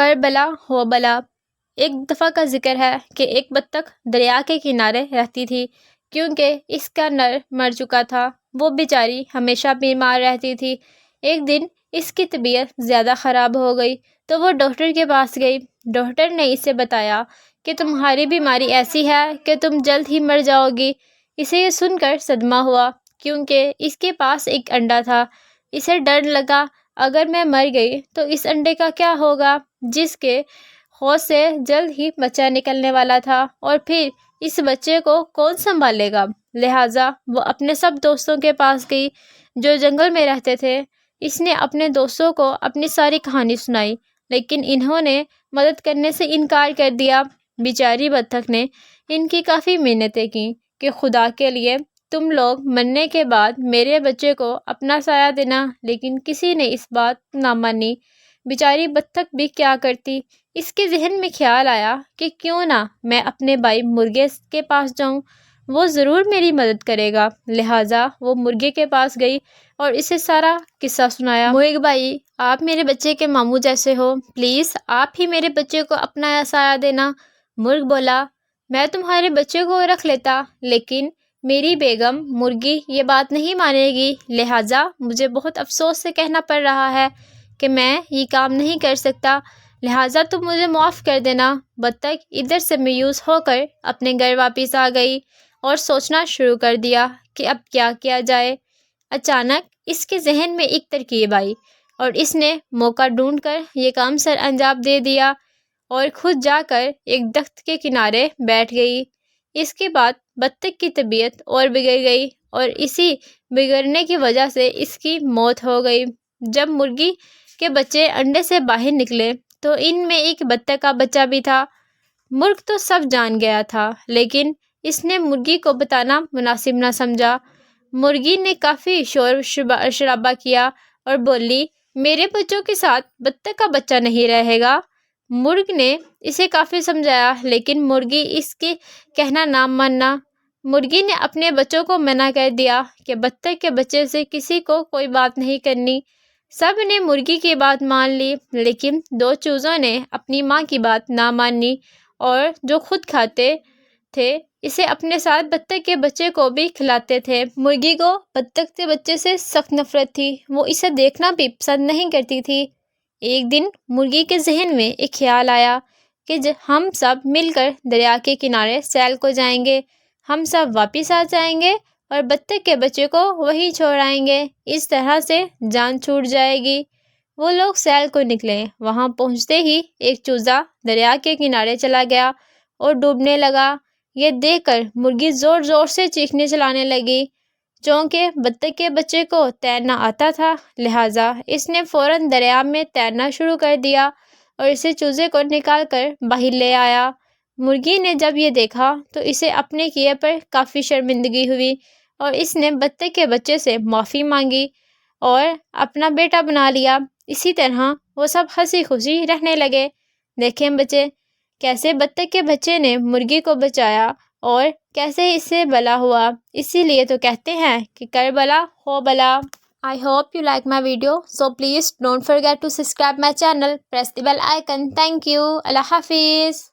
کربلا ہو بلا۔ ایک دفعہ کا ذکر ہے کہ ایک بطخ دریا کے کنارے رہتی تھی کیونکہ اس کا نر مر چکا تھا۔ وہ بیچاری ہمیشہ بیمار رہتی تھی۔ ایک دن اس کی طبیعت زیادہ خراب ہو گئی تو وہ ڈاکٹر کے پاس گئی۔ ڈاکٹر نے اسے بتایا کہ تمہاری بیماری ایسی ہے کہ تم جلد ہی مر جاؤ گی۔ اسے یہ سن کر صدمہ ہوا کیونکہ اس کے پاس ایک انڈا تھا۔ اسے ڈر لگا اگر میں مر گئی تو اس انڈے کا کیا ہوگا، جس کے خوش سے جلد ہی بچہ نکلنے والا تھا، اور پھر اس بچے کو کون سنبھالے گا۔ لہٰذا وہ اپنے سب دوستوں کے پاس گئی جو جنگل میں رہتے تھے۔ اس نے اپنے دوستوں کو اپنی ساری کہانی سنائی لیکن انہوں نے مدد کرنے سے انکار کر دیا۔ بیچاری بطخ نے ان کی کافی منتیں کیں کہ خدا کے لیے تم لوگ مرنے کے بعد میرے بچے کو اپنا سایہ دینا، لیکن کسی نے اس بات نہ مانی۔ بیچاری بطخ بھی کیا کرتی؟ اس کے ذہن میں خیال آیا کہ کیوں نہ میں اپنے بھائی مرغے کے پاس جاؤں، وہ ضرور میری مدد کرے گا۔ لہٰذا وہ مرغے کے پاس گئی اور اسے سارا قصہ سنایا۔ مرغ بھائی، آپ میرے بچے کے ماموں جیسے ہو، پلیز آپ ہی میرے بچے کو اپنا سایہ دینا۔ مرغ بولا، میں تمہارے بچے کو رکھ لیتا لیکن میری بیگم مرغی یہ بات نہیں مانے گی، لہٰذا مجھے بہت افسوس سے کہنا پڑ رہا ہے کہ میں یہ کام نہیں کر سکتا، لہٰذا تم مجھے معاف کر دینا۔ بطخ ادھر سے مایوس ہو کر اپنے گھر واپس آ گئی اور سوچنا شروع کر دیا کہ اب کیا کیا جائے۔ اچانک اس کے ذہن میں ایک ترکیب آئی اور اس نے موقع ڈھونڈ کر یہ کام سر انجام دے دیا اور خود جا کر ایک درخت کے کنارے بیٹھ گئی۔ اس کے بعد بطخ کی طبیعت اور بگڑ گئی اور اسی بگڑنے کی وجہ سے اس کی موت ہو گئی۔ جب مرغی کے بچے انڈے سے باہر نکلے تو ان میں ایک بطخ کا بچہ بھی تھا۔ مرغ تو سب جان گیا تھا لیکن اس نے مرغی کو بتانا مناسب نہ سمجھا۔ مرغی نے کافی شور شرابہ کیا اور بولی، میرے بچوں کے ساتھ بطخ کا بچہ نہیں رہے گا۔ مرغ نے اسے کافی سمجھایا لیکن مرغی اس کے کہنا نہ مانا۔ مرغی نے اپنے بچوں کو منع کر دیا کہ بطخ کے بچے سے کسی کو کوئی بات نہیں کرنی۔ سب نے مرغی کی بات مان لی لیکن دو چوزوں نے اپنی ماں کی بات نہ مانی اور جو خود کھاتے تھے اسے اپنے ساتھ بطخ کے بچے کو بھی کھلاتے تھے۔ مرغی کو بطخ کے بچے سے سخت نفرت تھی، وہ اسے دیکھنا بھی پسند نہیں کرتی تھی۔ ایک دن مرغی کے ذہن میں ایک خیال آیا کہ ہم سب مل کر دریا کے کنارے سیل کو جائیں گے، ہم سب واپس آ جائیں گے اور بطخ کے بچے کو وہیں چھوڑ آئیں گے، اس طرح سے جان چھوٹ جائے گی۔ وہ لوگ سیل کو نکلے۔ وہاں پہنچتے ہی ایک چوزا دریا کے کنارے چلا گیا اور ڈوبنے لگا۔ یہ دیکھ کر مرغی زور زور سے چیخنے چلانے لگی۔ چونکہ بطخ کے بچے کو تیرنا آتا تھا لہٰذا اس نے فوراً دریا میں تیرنا شروع کر دیا اور اسے چوزے کو نکال کر باہر لے آیا۔ مرغی نے جب یہ دیکھا تو اسے اپنے کیے پر کافی شرمندگی ہوئی اور اس نے بطخ کے بچے سے معافی مانگی اور اپنا بیٹا بنا لیا۔ اسی طرح وہ سب ہنسی خوشی رہنے لگے۔ دیکھیں بچے، کیسے بطخ کے بچے نے مرغی کو بچایا اور کیسے اس سے بھلا ہوا۔ اسی لیے تو کہتے ہیں کہ کربلا ہو بلا۔ I hope you like my video, so please don't forget to subscribe my channel, press the bell icon. Thank you. اللہ حافظ.